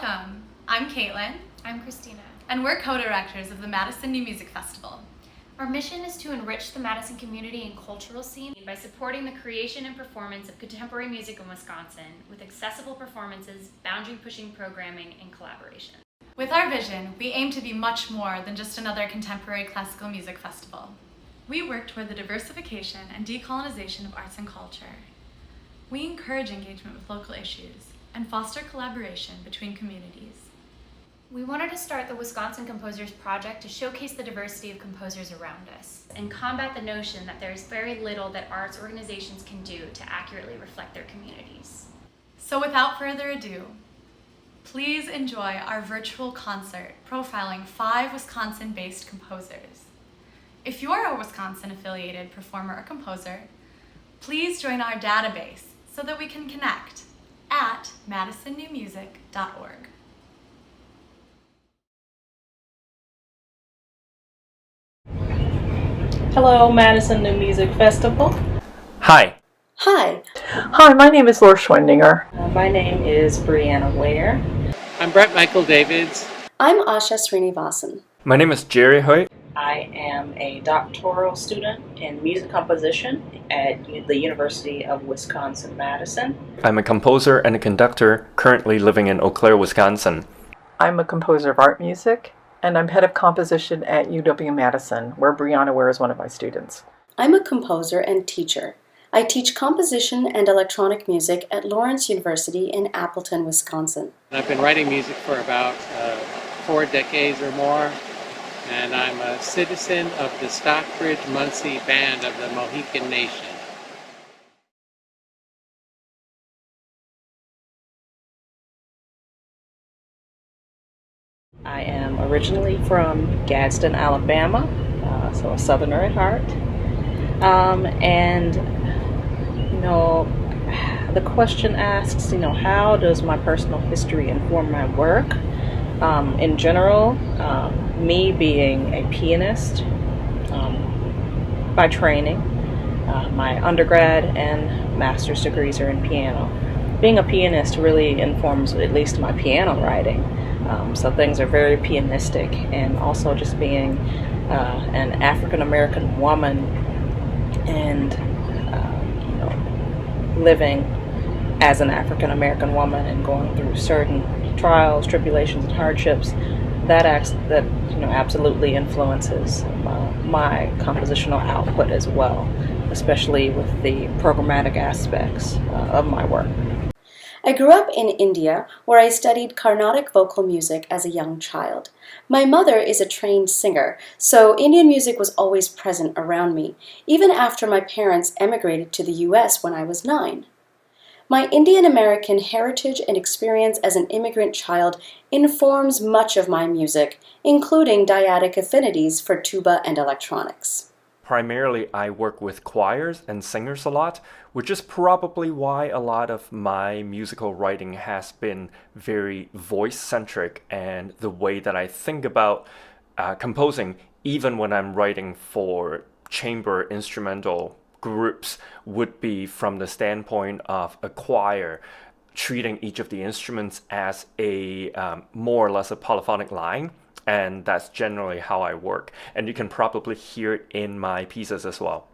Welcome! I'm Caitlin. I'm Christina. And we're co-directors of the Madison New Music Festival. Our mission is to enrich the Madison community and cultural scene by supporting the creation and performance of contemporary music in Wisconsin with accessible performances, boundary-pushing programming, and collaboration. With our vision, we aim to be much more than just another contemporary classical music festival. We work toward the diversification and decolonization of arts and culture. We encourage engagement with local issues and foster collaboration between communities. We wanted to start the Wisconsin Composers Project to showcase the diversity of composers around us and combat the notion that there's very little that arts organizations can do to accurately reflect their communities. So without further ado, please enjoy our virtual concert profiling 5 Wisconsin-based composers. If you're a Wisconsin-affiliated performer or composer, please join our database so that we can connect at madisonnewmusic.org. Hello, Madison New Music Festival. Hi. Hi. Hi, my name is Lawren Schwendinger. My name is Brianna Ware. I'm Brent Michael Davids. I'm Asha Srinivasan. My name is Jerry Hoyt. I am a doctoral student in music composition at the University of Wisconsin-Madison. I'm a composer and a conductor currently living in Eau Claire, Wisconsin. I'm a composer of art music, and I'm head of composition at UW-Madison, where Brianna Ware is one of my students. I'm a composer and teacher. I teach composition and electronic music at Lawrence University in Appleton, Wisconsin. I've been writing music for about 4 decades or more, and I'm a citizen of the Stockbridge-Muncie Band of the Mohican Nation. I am originally from Gadsden, Alabama, so a Southerner at heart. The question asks, how does my personal history inform my work? In general, me being a pianist by training, my undergrad and master's degrees are in piano. Being a pianist really informs at least my piano writing. So things are very pianistic, and also just being an African-American woman and living as an African-American woman and going through certain trials, tribulations, and hardships, that absolutely influences my compositional output as well, especially with the programmatic aspects of my work. I grew up in India, where I studied Carnatic vocal music as a young child. My mother is a trained singer, so Indian music was always present around me, even after my parents emigrated to the U.S. when I was 9. My Indian-American heritage and experience as an immigrant child informs much of my music, including dyadic affinities for tuba and electronics. Primarily, I work with choirs and singers a lot, which is probably why a lot of my musical writing has been very voice-centric, and the way that I think about composing, even when I'm writing for chamber instrumental groups, would be from the standpoint of a choir, treating each of the instruments as a more or less a polyphonic line. And that's generally how I work. And you can probably hear it in my pieces as well.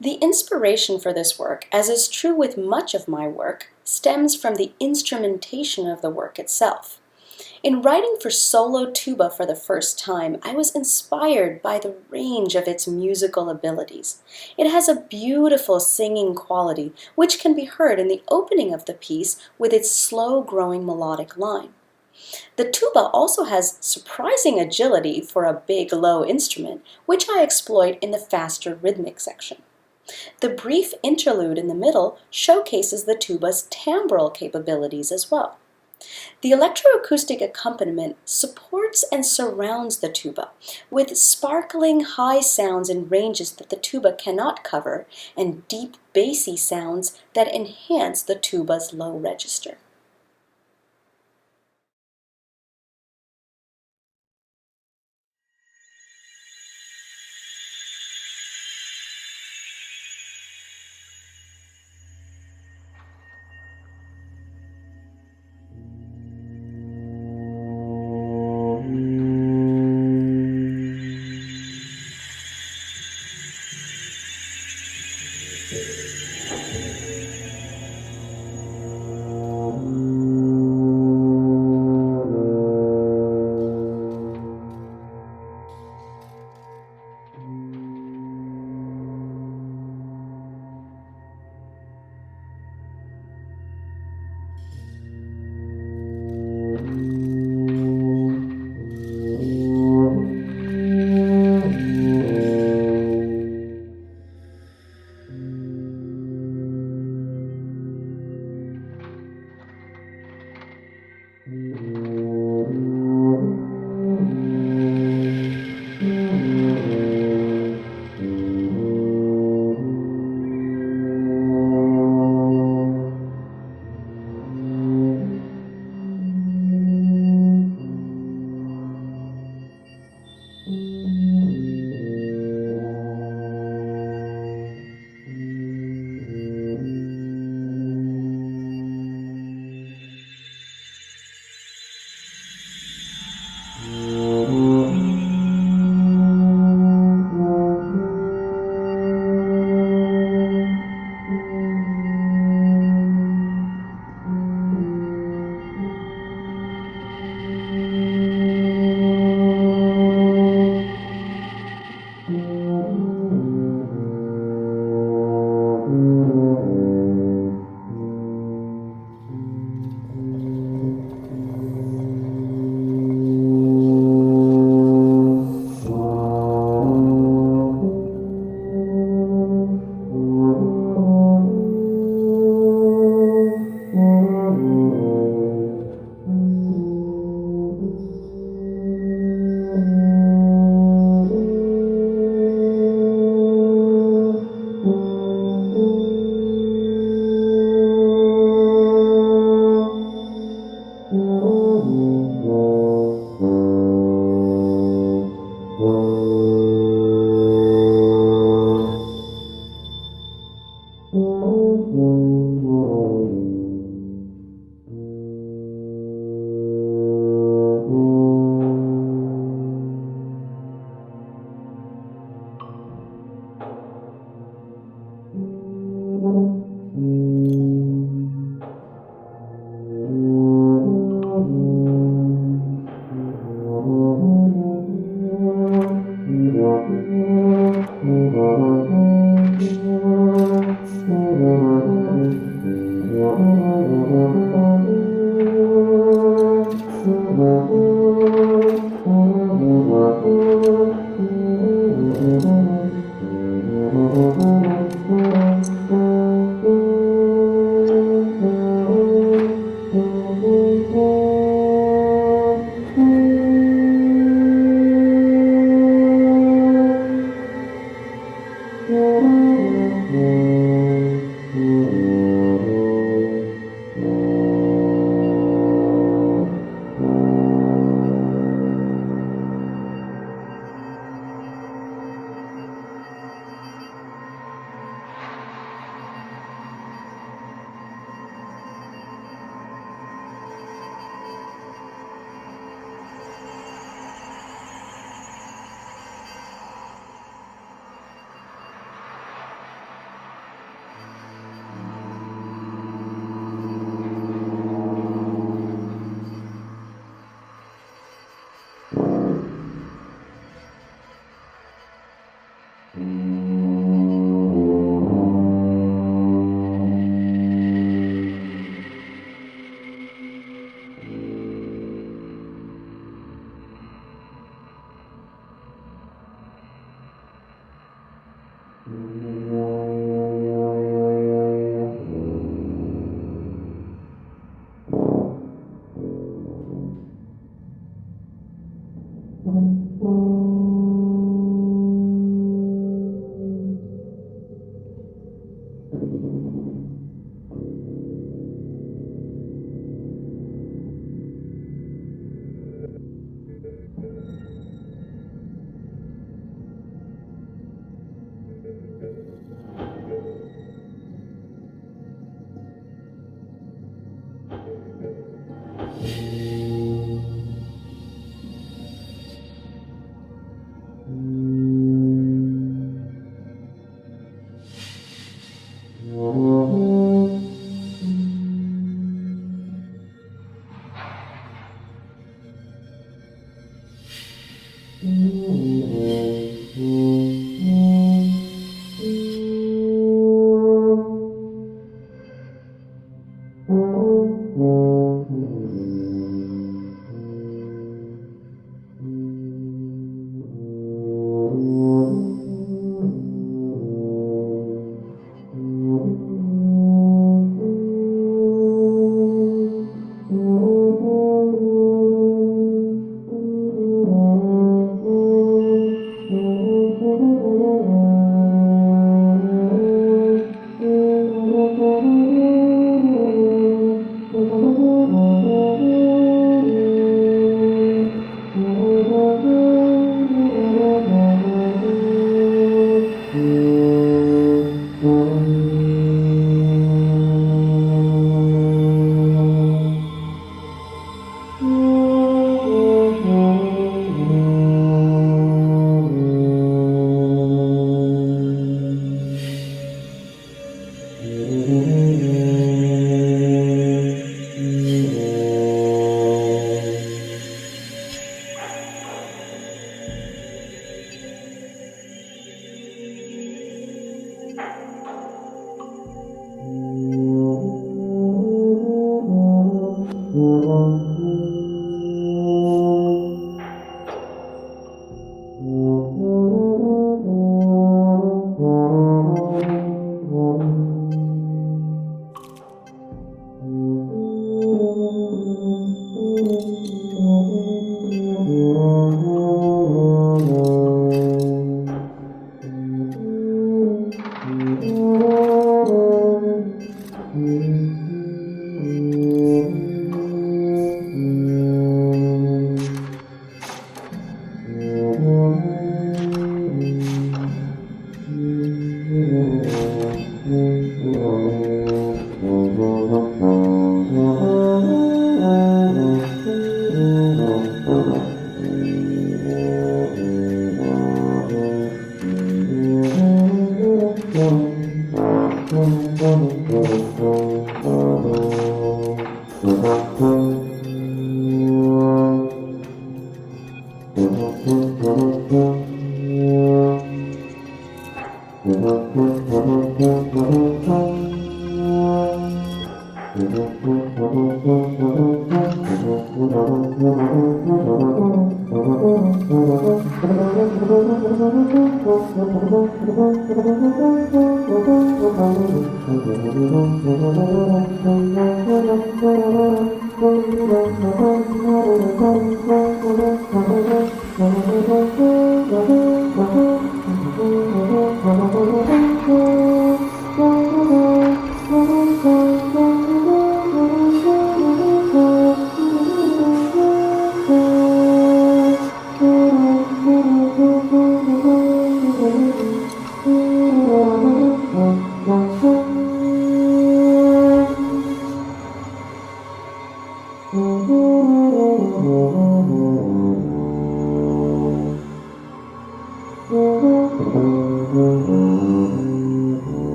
The inspiration for this work, as is true with much of my work, stems from the instrumentation of the work itself. In writing for solo tuba for the first time, I was inspired by the range of its musical abilities. It has a beautiful singing quality, which can be heard in the opening of the piece with its slow-growing melodic line. The tuba also has surprising agility for a big, low instrument, which I exploit in the faster rhythmic section. The brief interlude in the middle showcases the tuba's timbral capabilities as well. The electroacoustic accompaniment supports and surrounds the tuba with sparkling high sounds in ranges that the tuba cannot cover and deep bassy sounds that enhance the tuba's low register.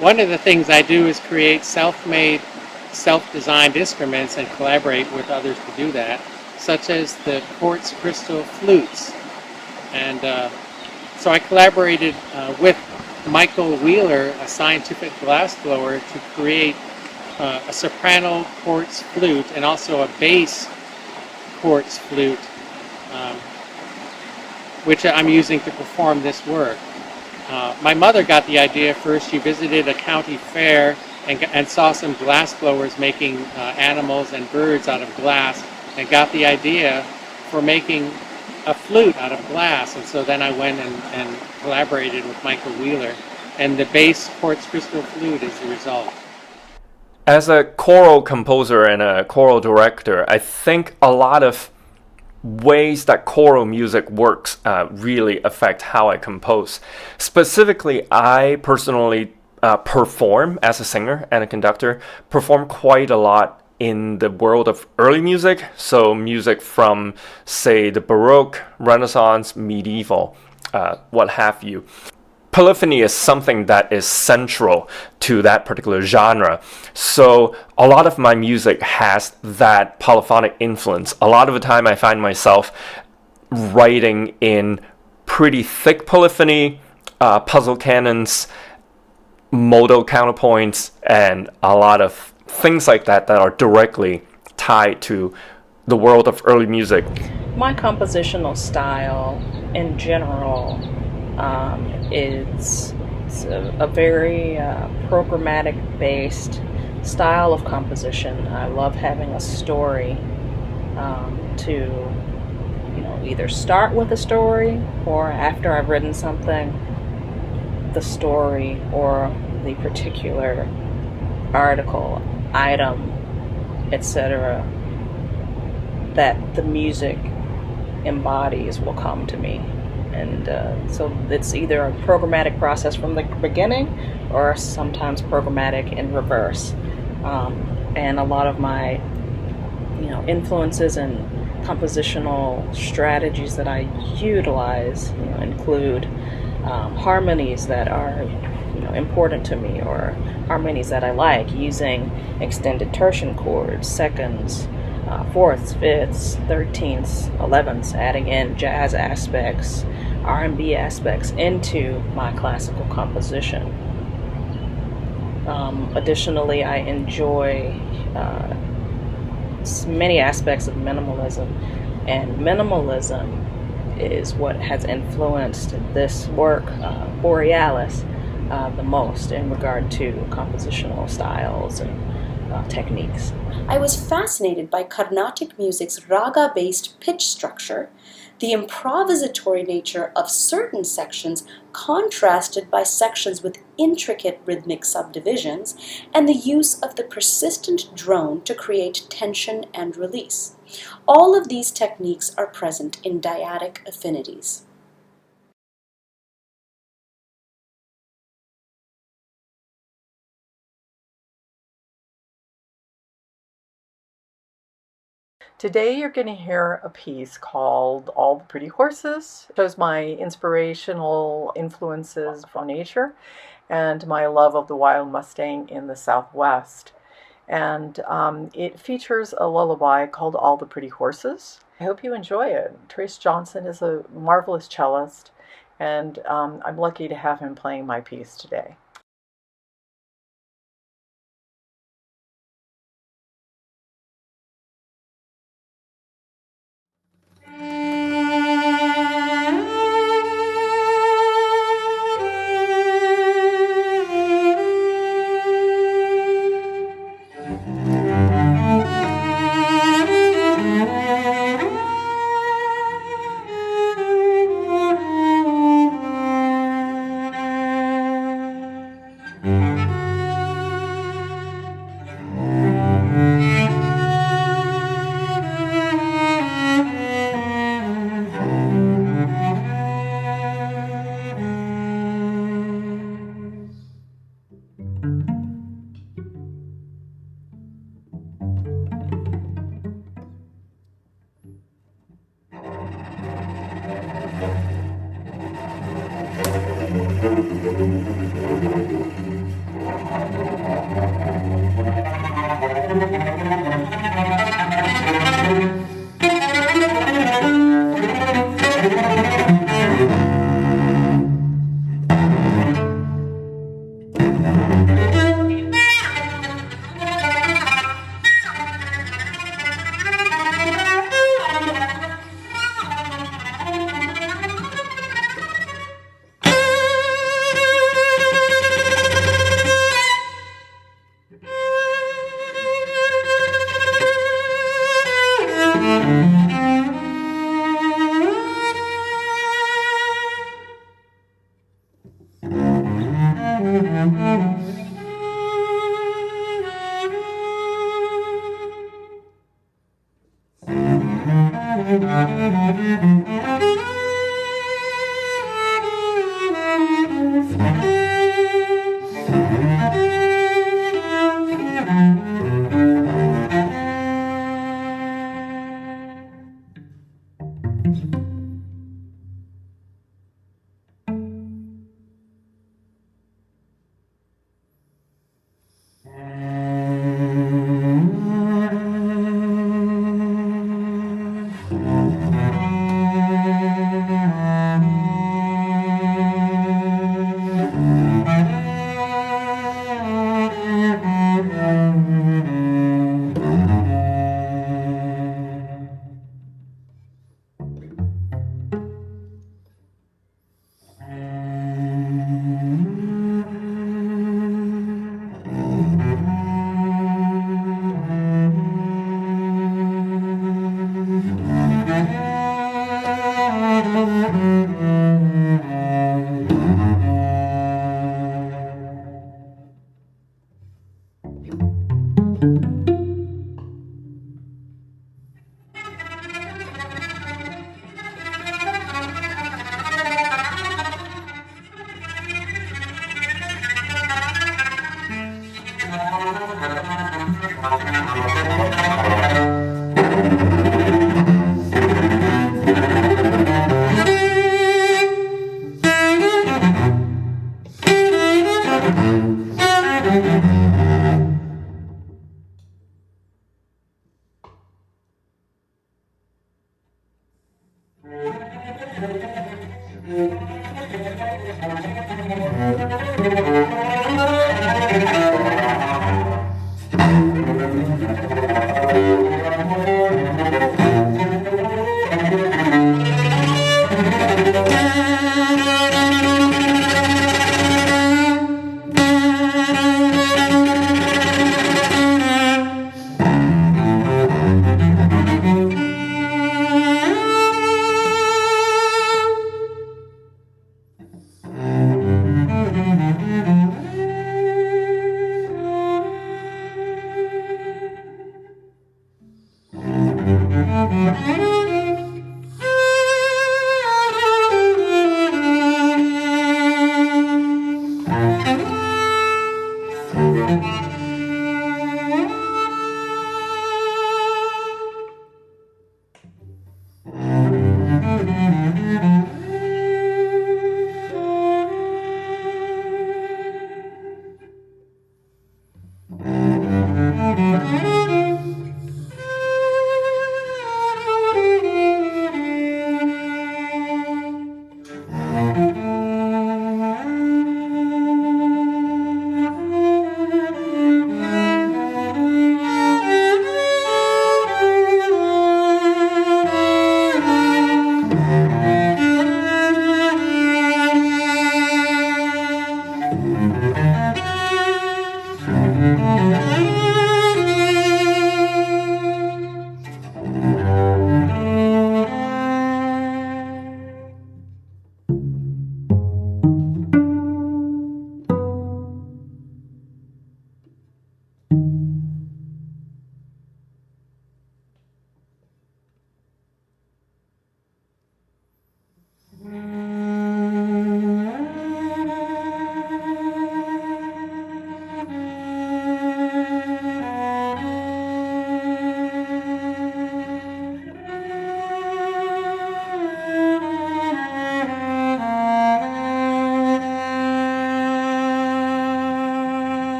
One of the things I do is create self-made, self-designed instruments and collaborate with others to do that, such as the quartz crystal flutes. And so I collaborated with Michael Wheeler, a scientific glassblower, to create a soprano quartz flute and also a bass quartz flute, which I'm using to perform this work. My mother got the idea first. She visited a county fair and saw some glass blowers making animals and birds out of glass, and got the idea for making a flute out of glass. And so then I went and collaborated with Michael Wheeler, and the bass quartz crystal flute is the result. As a choral composer and a choral director, I think a lot of ways that choral music works really affect how I compose. Specifically, I personally perform as a singer and a conductor, perform quite a lot in the world of early music, so music from, say, the Baroque, Renaissance, medieval, what have you. Polyphony is something that is central to that particular genre. So a lot of my music has that polyphonic influence. A lot of the time I find myself writing in pretty thick polyphony, puzzle canons, modal counterpoints, and a lot of things like that that are directly tied to the world of early music. My compositional style in general is a very programmatic based style of composition. I love having a story to either start with a story, or after I've written something, the story or the particular article, item, etc., that the music embodies will come to me. And so it's either a programmatic process from the beginning, or sometimes programmatic in reverse. And a lot of my influences and compositional strategies that I utilize include harmonies that are important to me, or harmonies that I like, using extended tertian chords, seconds, fourths, fifths, 13ths, 11ths, adding in jazz aspects, R&B aspects into my classical composition. Additionally, I enjoy many aspects of minimalism, and minimalism is what has influenced this work, Borealis, the most in regard to compositional styles and techniques. I was fascinated by Carnatic music's raga-based pitch structure, the improvisatory nature of certain sections contrasted by sections with intricate rhythmic subdivisions, and the use of the persistent drone to create tension and release. All of these techniques are present in dyadic affinities. Today you're going to hear a piece called All the Pretty Horses. It shows my inspirational influences from nature and my love of the wild Mustang in the Southwest. And it features a lullaby called All the Pretty Horses. I hope you enjoy it. Trace Johnson is a marvelous cellist, and I'm lucky to have him playing my piece today.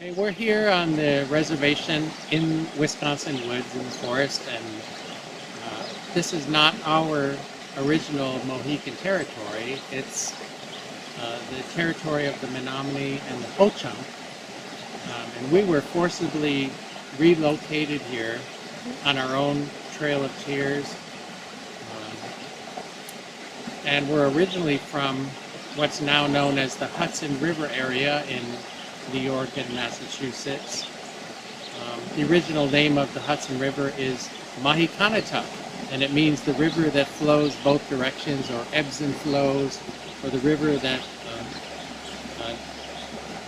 Hey, we're here on the reservation in Wisconsin woods in the forest, and this is not our original Mohican territory. It's the territory of the Menominee and the Ho-Chunk, and we were forcibly relocated here on our own Trail of Tears, and we're originally from what's now known as the Hudson River area in New York and Massachusetts. The original name of the Hudson River is Mahicanatuck, and it means the river that flows both directions, or ebbs and flows, or the river that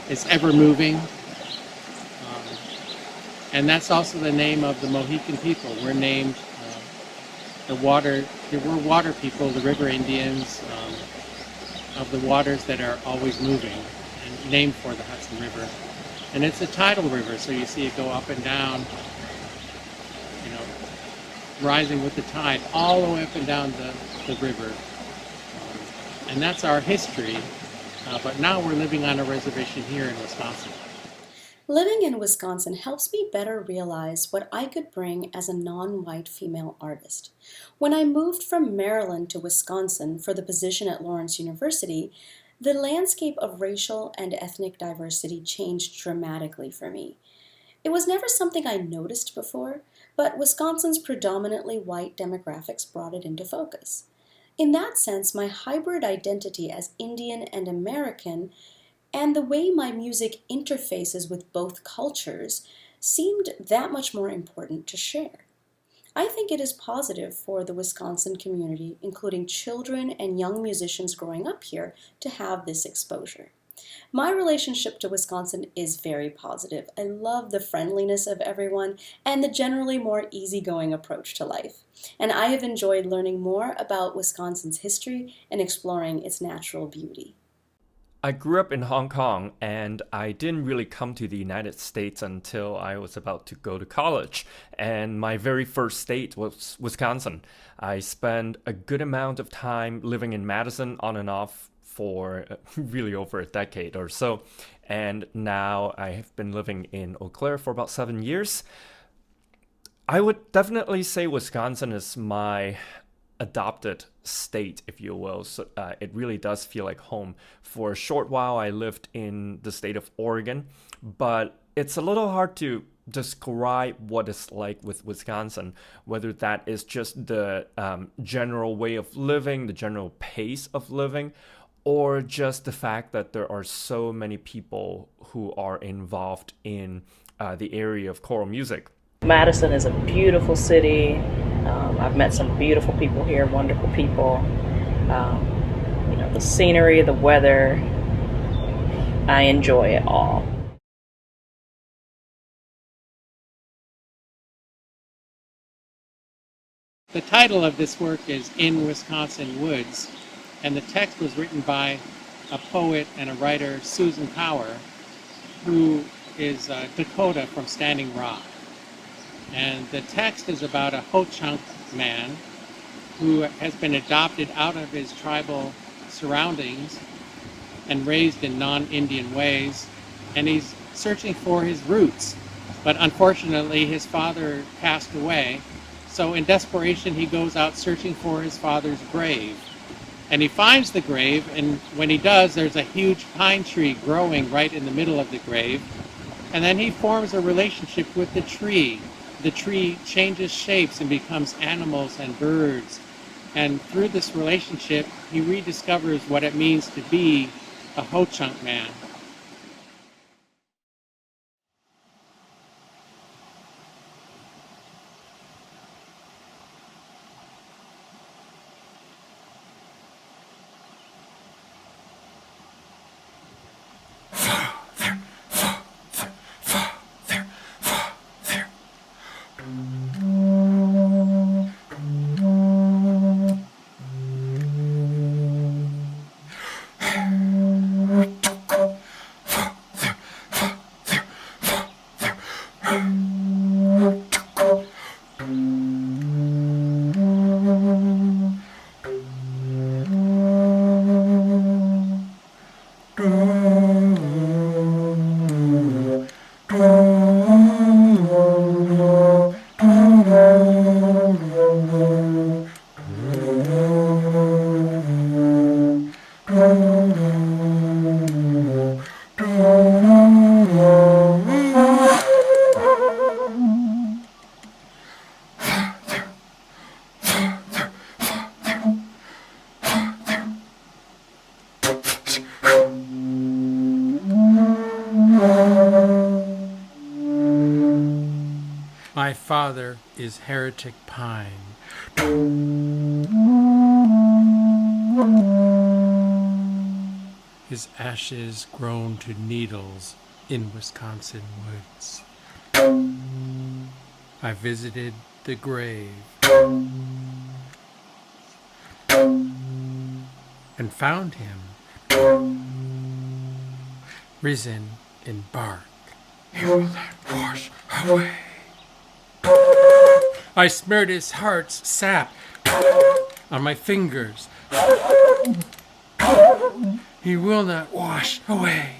is ever moving. And that's also the name of the Mohican people. We're named we're water people, the river Indians, of the waters that are always moving, and named for the Hudson River. And it's a tidal river, so you see it go up and down, rising with the tide, all the way up and down the river. And that's our history, but now we're living on a reservation here in Wisconsin. Living in Wisconsin helps me better realize what I could bring as a non-white female artist. When I moved from Maryland to Wisconsin for the position at Lawrence University, the landscape of racial and ethnic diversity changed dramatically for me. It was never something I noticed before, but Wisconsin's predominantly white demographics brought it into focus. In that sense, my hybrid identity as Indian and American, and the way my music interfaces with both cultures, seemed that much more important to share. I think it is positive for the Wisconsin community, including children and young musicians growing up here, to have this exposure. My relationship to Wisconsin is very positive. I love the friendliness of everyone and the generally more easygoing approach to life. And I have enjoyed learning more about Wisconsin's history and exploring its natural beauty. I grew up in Hong Kong and I didn't really come to the United States until I was about to go to college. And my very first state was Wisconsin. I spent a good amount of time living in Madison on and off for really over a decade or so. And now I have been living in Eau Claire for about 7 years. I would definitely say Wisconsin is my adopted state, if you will. So it really does feel like home. For a short while, I lived in the state of Oregon, but it's a little hard to describe what it's like with Wisconsin, whether that is just the general way of living, the general pace of living, or just the fact that there are so many people who are involved in the area of choral music. Madison is a beautiful city. I've met some beautiful people here, wonderful people. The scenery, the weather, I enjoy it all. The title of this work is In Wisconsin Woods, and the text was written by a poet and a writer, Susan Power, who is Dakota from Standing Rock. And the text is about a Ho-Chunk man who has been adopted out of his tribal surroundings and raised in non-Indian ways, and he's searching for his roots. But unfortunately, his father passed away, so in desperation, he goes out searching for his father's grave. And he finds the grave, and when he does, there's a huge pine tree growing right in the middle of the grave. And then he forms a relationship with the tree. The tree changes shapes and becomes animals and birds. And through this relationship, he rediscovers what it means to be a Ho-Chunk man. My father is Heretic Pine. His ashes grown to needles in Wisconsin woods. I visited the grave and found him risen in bark. He will not wash away. I smeared his heart's sap on my fingers. He will not wash away.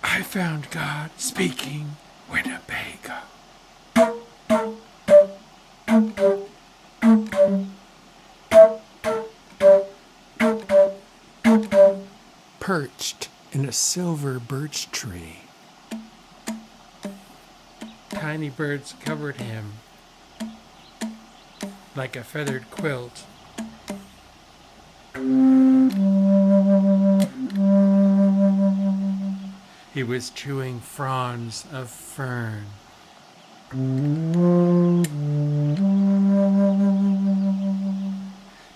I found God speaking Winnebago. perched in a silver birch tree. Tiny birds covered him like a feathered quilt. He was chewing fronds of fern.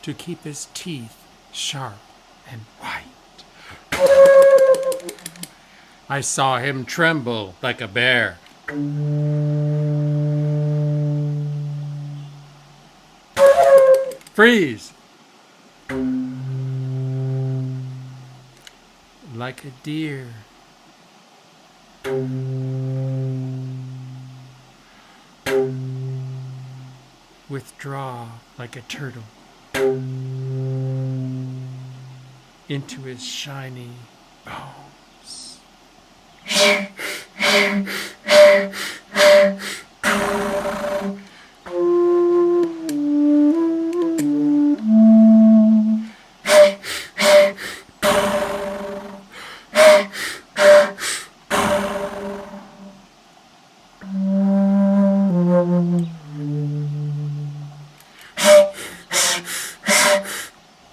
To keep his teeth sharp and white. I saw him tremble like a bear. Freeze! Like a deer. Withdraw like a turtle into his shiny bones.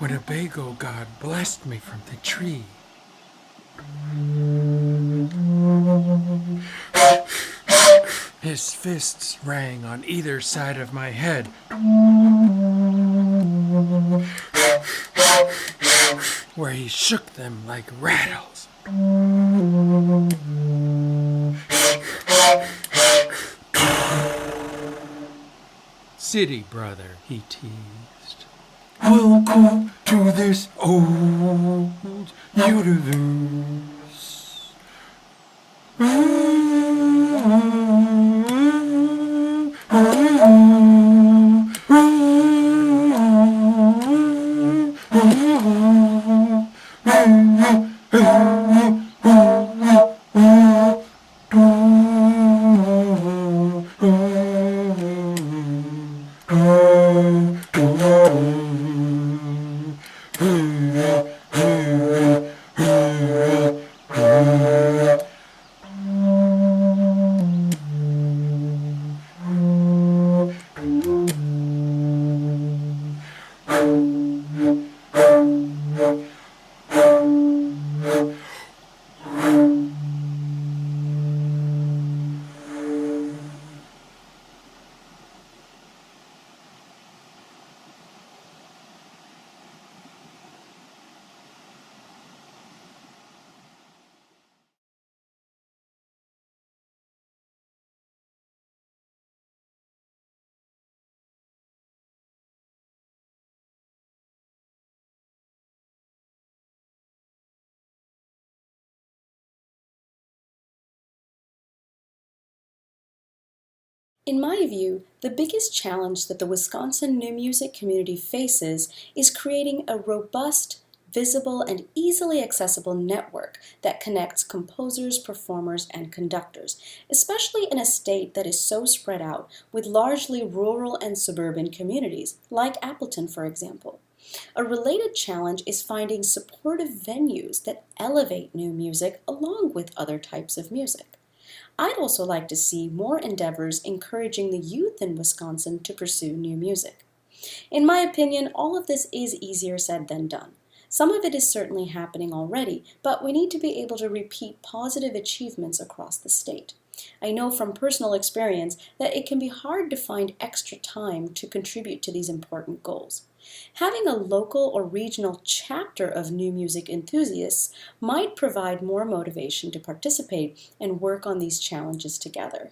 Winnebago God blessed me from the tree. His fists rang on either side of my head. Where he shook them like rattles. City brother, he teased. Welcome to this old universe. In my view, the biggest challenge that the Wisconsin new music community faces is creating a robust, visible, and easily accessible network that connects composers, performers, and conductors, especially in a state that is so spread out with largely rural and suburban communities, like Appleton, for example. A related challenge is finding supportive venues that elevate new music along with other types of music. I'd also like to see more endeavors encouraging the youth in Wisconsin to pursue new music. In my opinion, all of this is easier said than done. Some of it is certainly happening already, but we need to be able to repeat positive achievements across the state. I know from personal experience that it can be hard to find extra time to contribute to these important goals. Having a local or regional chapter of new music enthusiasts might provide more motivation to participate and work on these challenges together.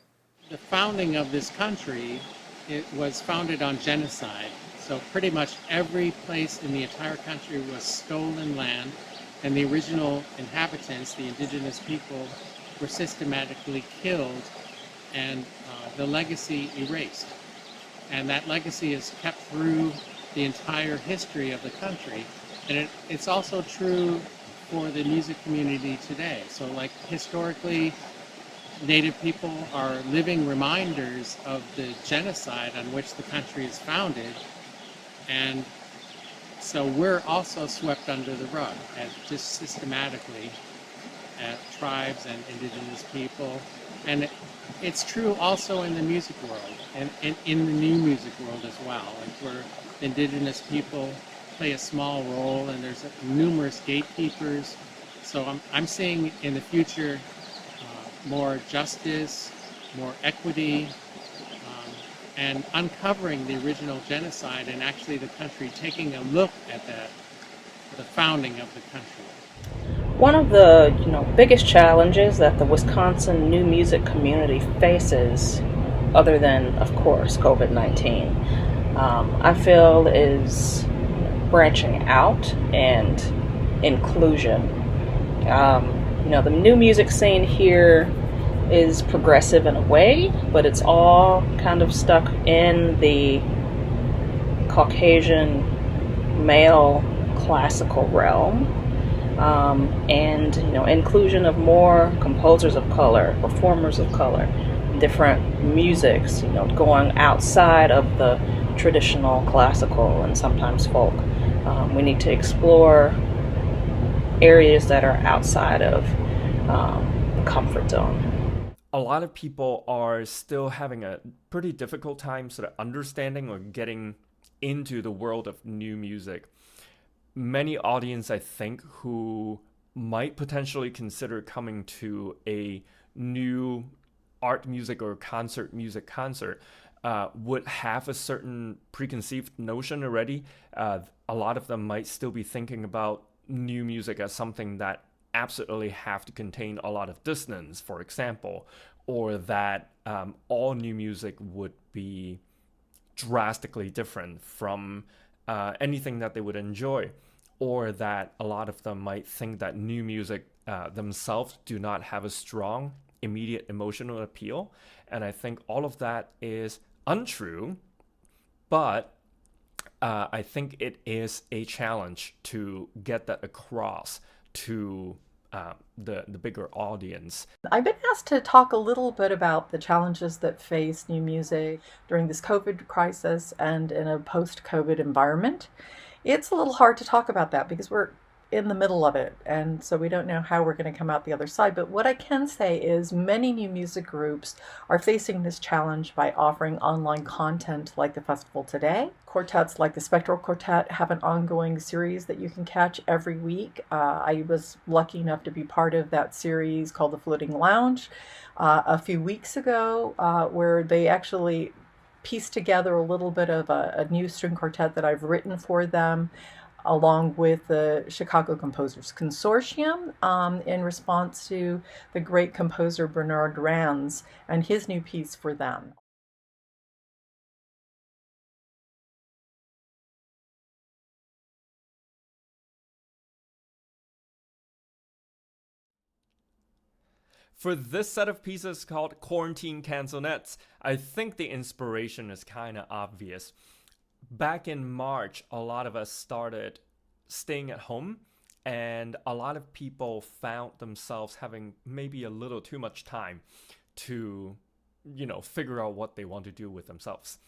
The founding of this country, it was founded on genocide. So pretty much every place in the entire country was stolen land, and the original inhabitants, the indigenous people, were systematically killed and the legacy erased. And that legacy is kept through the entire history of the country. And it's also true for the music community today. So like historically, Native people are living reminders of the genocide on which the country is founded. And So we're also swept under the rug, and just systematically at tribes and indigenous people. And it's true also in the music world and in the new music world as well, like where indigenous people play a small role and there's numerous gatekeepers. So I'm seeing in the future more justice, more equity, and uncovering the original genocide and actually the country taking a look at that, the founding of the country. One of the biggest challenges that the Wisconsin new music community faces, other than of course COVID-19, I feel is branching out and inclusion. The new music scene here is progressive in a way, but it's all kind of stuck in the Caucasian male classical realm. And inclusion of more composers of color, performers of color, different musics, going outside of the traditional classical and sometimes folk. We need to explore areas that are outside of the comfort zone. A lot of people are still having a pretty difficult time sort of understanding or getting into the world of new music. Many audience, I think, who might potentially consider coming to a new art music or concert music concert would have a certain preconceived notion already. A lot of them might still be thinking about new music as something that absolutely have to contain a lot of dissonance, for example, or that all new music would be drastically different from anything that they would enjoy, or that a lot of them might think that new music themselves do not have a strong immediate emotional appeal. And I think all of that is untrue, but I think it is a challenge to get that across to the bigger audience. I've been asked to talk a little bit about the challenges that face new music during this COVID crisis and in a post-COVID environment. It's a little hard to talk about that because we're in the middle of it, and so we don't know how we're going to come out the other side. But what I can say is many new music groups are facing this challenge by offering online content like the festival today. Quartets like the Spectral Quartet have an ongoing series that you can catch every week. I was lucky enough to be part of that series called the Floating Lounge a few weeks ago, where they actually pieced together a little bit of a new string quartet that I've written for them, along with the Chicago Composers Consortium, in response to the great composer Bernard Rands and his new piece for them. For this set of pieces called Quarantine Canzonets, I think the inspiration is kind of obvious. Back in March, a lot of us started staying at home, and a lot of people found themselves having maybe a little too much time to, figure out what they want to do with themselves.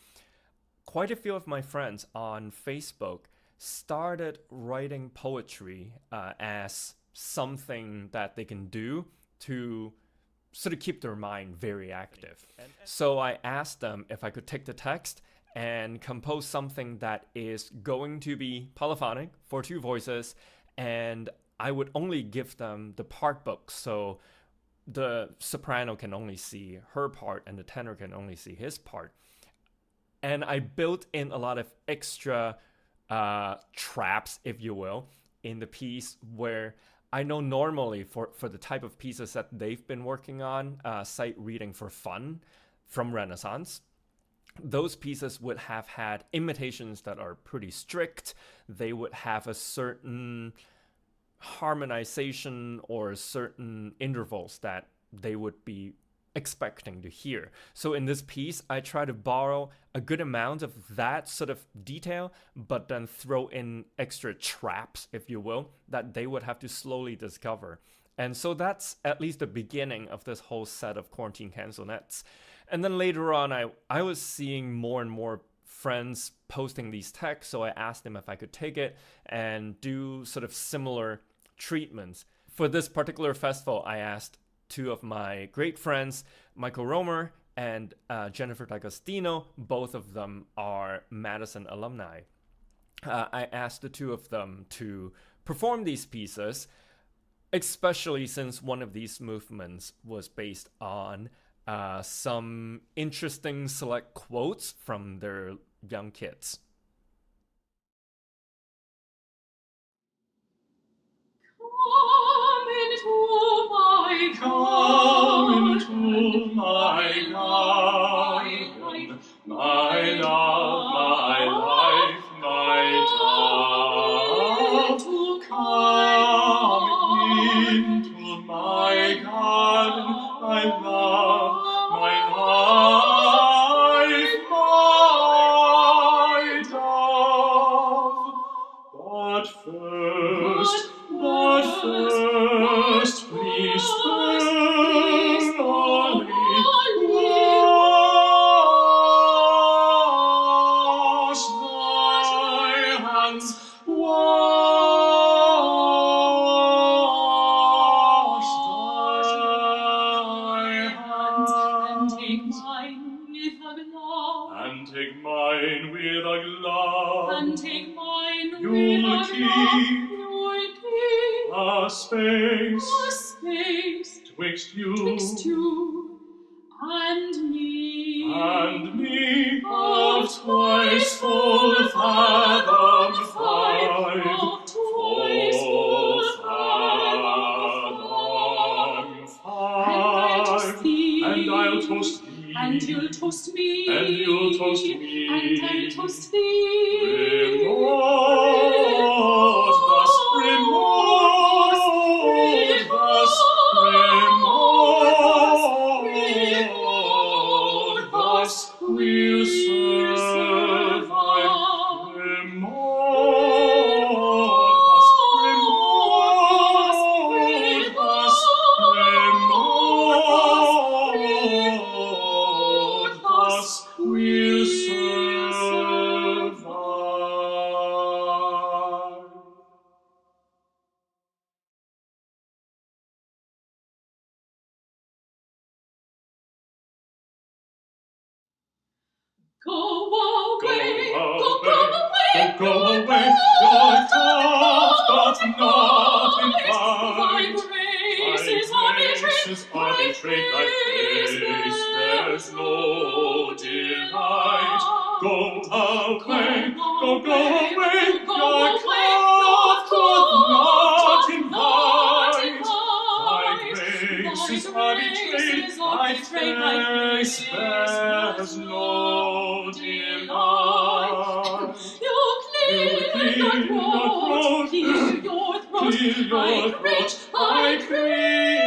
Quite a few of my friends on Facebook started writing poetry as something that they can do to sort of keep their mind very active. So I asked them if I could take the text and compose something that is going to be polyphonic for two voices, and I would only give them the part book, so the soprano can only see her part and the tenor can only see his part. And I built in a lot of extra traps, if you will, in the piece, where I know normally for the type of pieces that they've been working on, sight reading for fun from Renaissance, those pieces would have had imitations that are pretty strict. They would have a certain harmonization or certain intervals that they would be expecting to hear. So in this piece, I try to borrow a good amount of that sort of detail, but then throw in extra traps, if you will, that they would have to slowly discover. And so that's at least the beginning of this whole set of Quarantine Canzonets. And then later on, I was seeing more and more friends posting these texts, so I asked them if I could take it and do sort of similar treatments. For this particular festival, I asked two of my great friends, Michael Romer and Jennifer D'Agostino. Both of them are Madison alumni. I asked the two of them to perform these pieces, especially since one of these movements was based on some interesting select quotes from their young kids. Come into my garden, my love, my life, my dove. Come into my garden, my love, my life, my dove. But first, please thoroughly wash thy hands, wash thy hands, and take mine with a glove, and take mine with a glove, you'll keep a space twixt you and me of twice full fathom five, twice full fathom five, and I'll toast thee, and you'll toast me, and you'll toast me, and I'll toast thee. Remote thus, remote thus, remote thus, we'll survive. Remote thus, remote thus, remote thus, we'll survive. Go away, go away, your thought doth not invite. Thy graces are betrayed, thy face bears no delight. Go away, go away, your thought doth not invite. Thy graces are betrayed, thy face bears no delight. You clear your throat, clear your throat, I cringe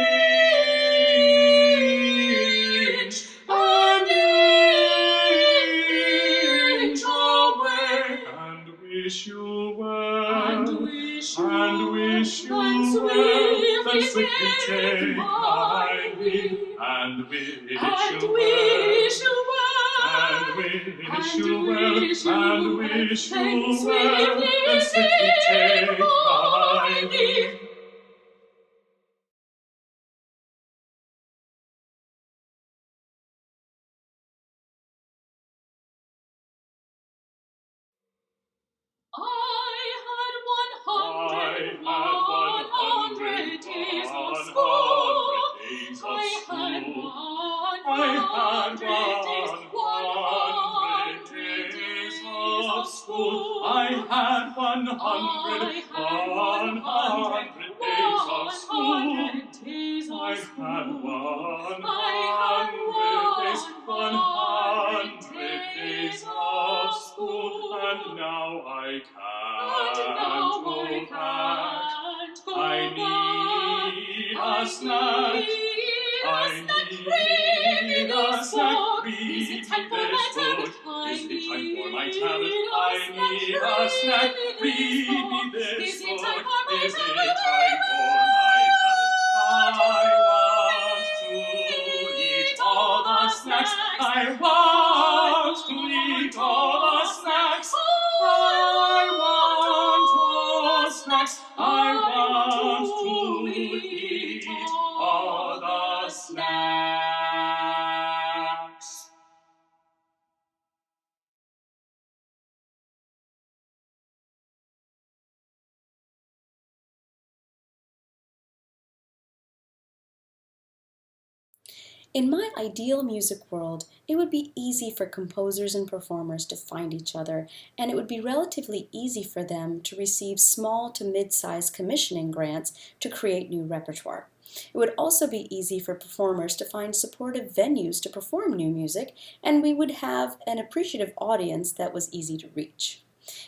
and inch away, and wish you well, and wish you well, then swiftly take my leave, and wish you well, and wish you well, and wish you well, then swiftly take my leave. I had 100 days of school. I had 100 days of school. I had 100 days of school. I had 100 days of school, and now I can't go back. I need a snack. I need a snack. Is it time for my tablet? Is it time for my tablet? I need a snack. Read me this book. Is it time for my tablet? I want to eat all the snacks. I want to eat all the In my ideal music world, it would be easy for composers and performers to find each other, and it would be relatively easy for them to receive small to mid-sized commissioning grants to create new repertoire. It would also be easy for performers to find supportive venues to perform new music, and we would have an appreciative audience that was easy to reach.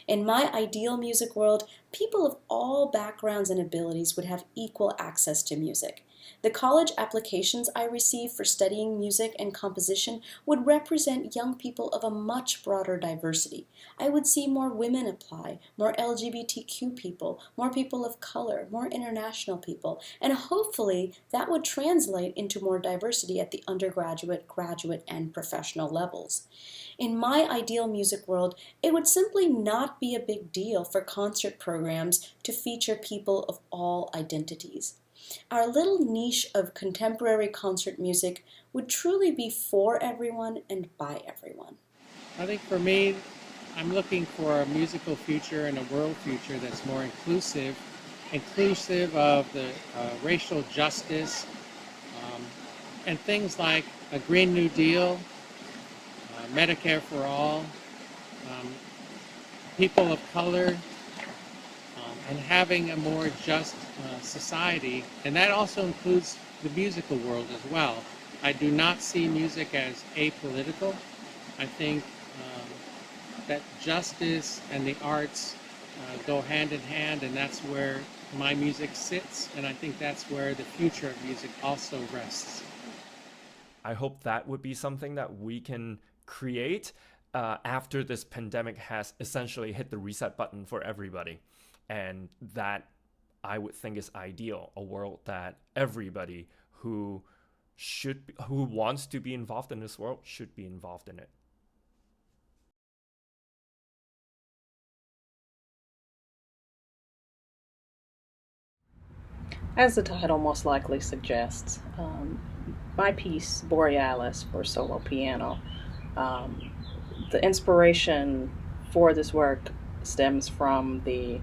In my ideal music world, people of all backgrounds and abilities would have equal access to music. The college applications I receive for studying music and composition would represent young people of a much broader diversity. I would see more women apply, more LGBTQ people, more people of color, more international people, and hopefully that would translate into more diversity at the undergraduate, graduate, and professional levels. In my ideal music world, it would simply not be a big deal for concert programs to feature people of all identities. Our little niche of contemporary concert music would truly be for everyone and by everyone. I think for me, I'm looking for a musical future and a world future that's more inclusive of the racial justice, and things like a Green New Deal, Medicare for all, people of color, and having a more just society. And that also includes the musical world as well. I do not see music as apolitical. I think that justice and the arts go hand in hand, and that's where my music sits, and I think that's where the future of music also rests. I hope that would be something that we can create after this pandemic has essentially hit the reset button for everybody. And that I would think is ideal, a world that everybody who wants to be involved in this world should be involved in it. As the title most likely suggests, my piece, Borealis, for solo piano, the inspiration for this work stems from the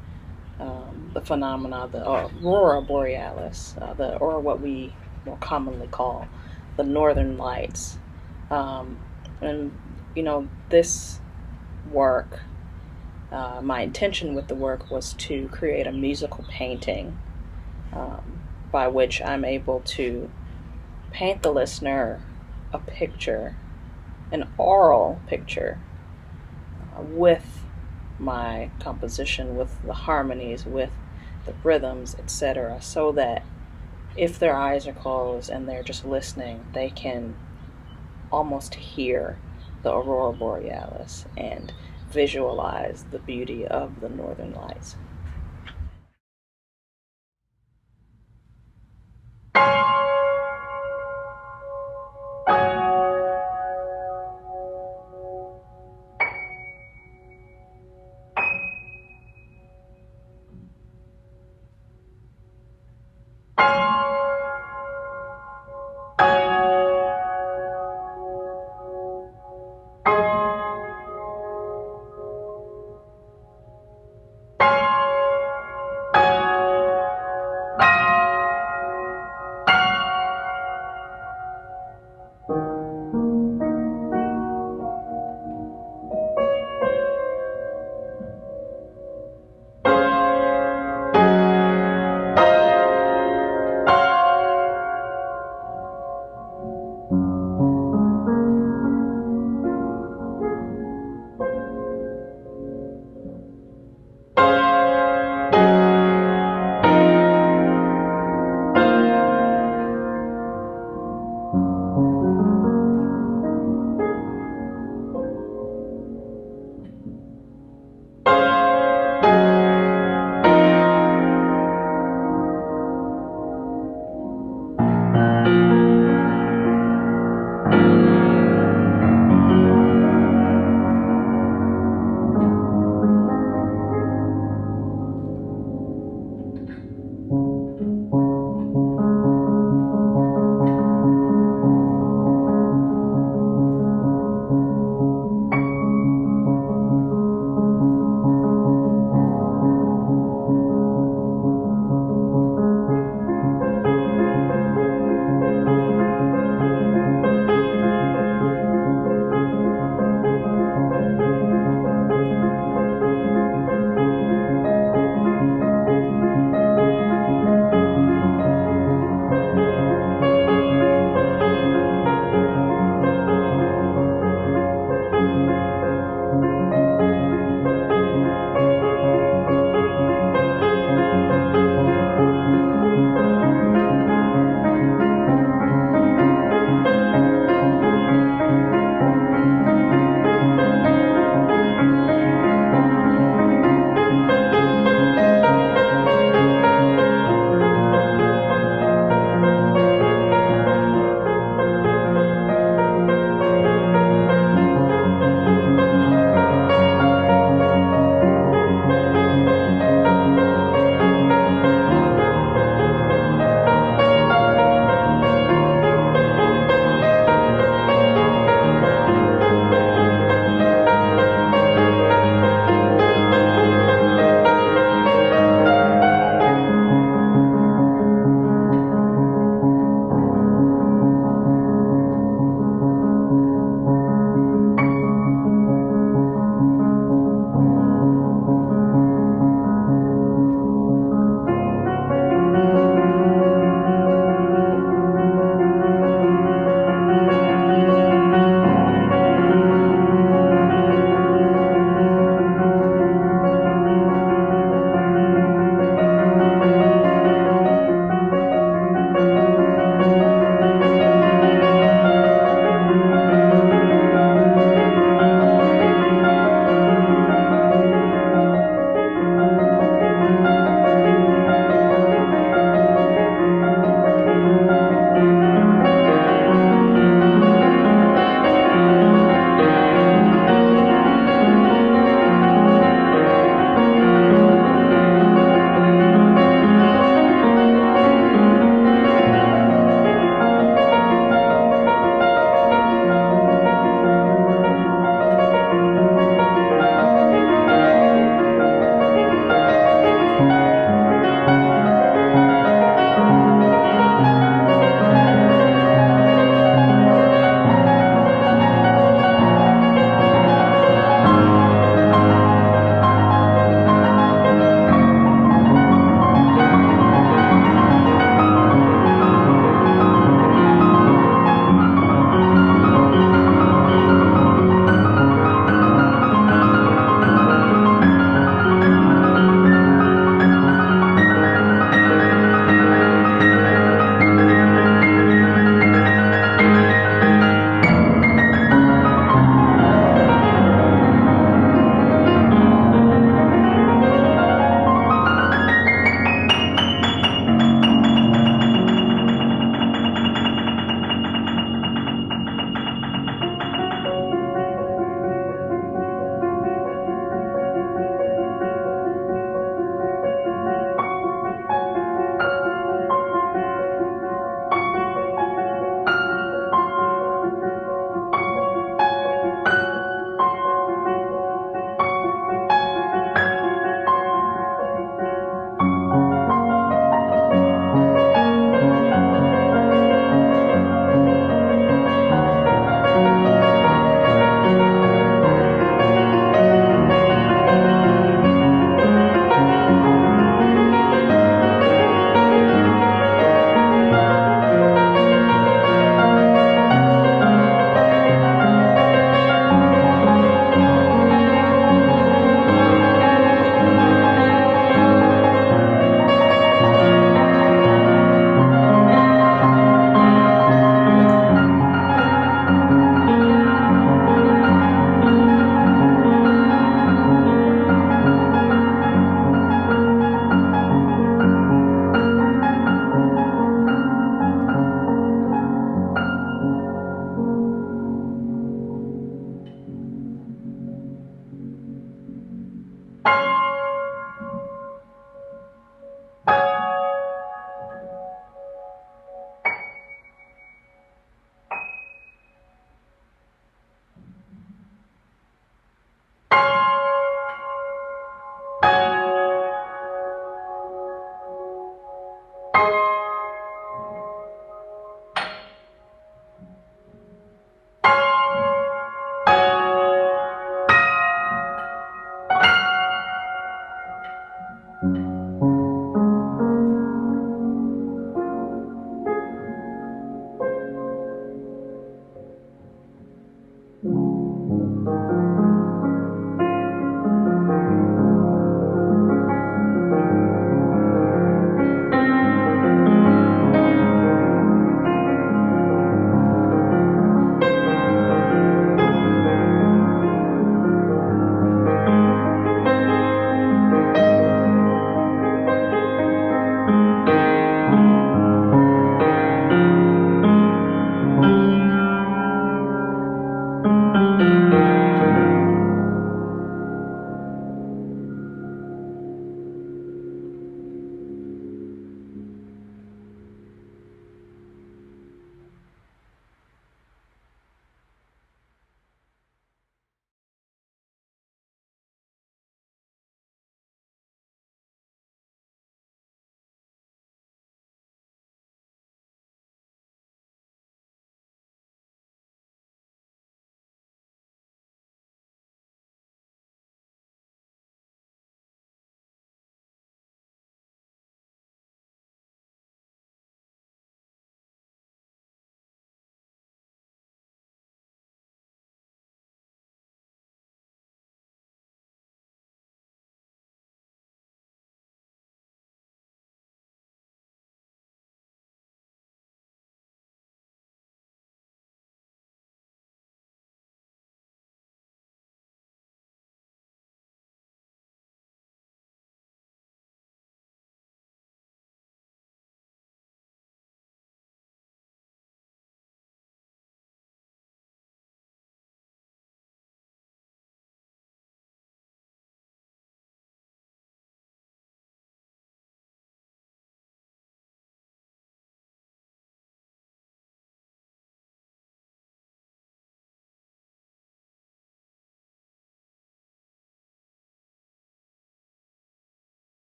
phenomena, the aurora borealis, or what we more commonly call the northern lights. And, this work, my intention with the work was to create a musical painting by which I'm able to paint the listener a picture, an aural picture, with my composition, with the harmonies, with the rhythms, etc., so that if their eyes are closed and they're just listening, they can almost hear the aurora borealis and visualize the beauty of the northern lights.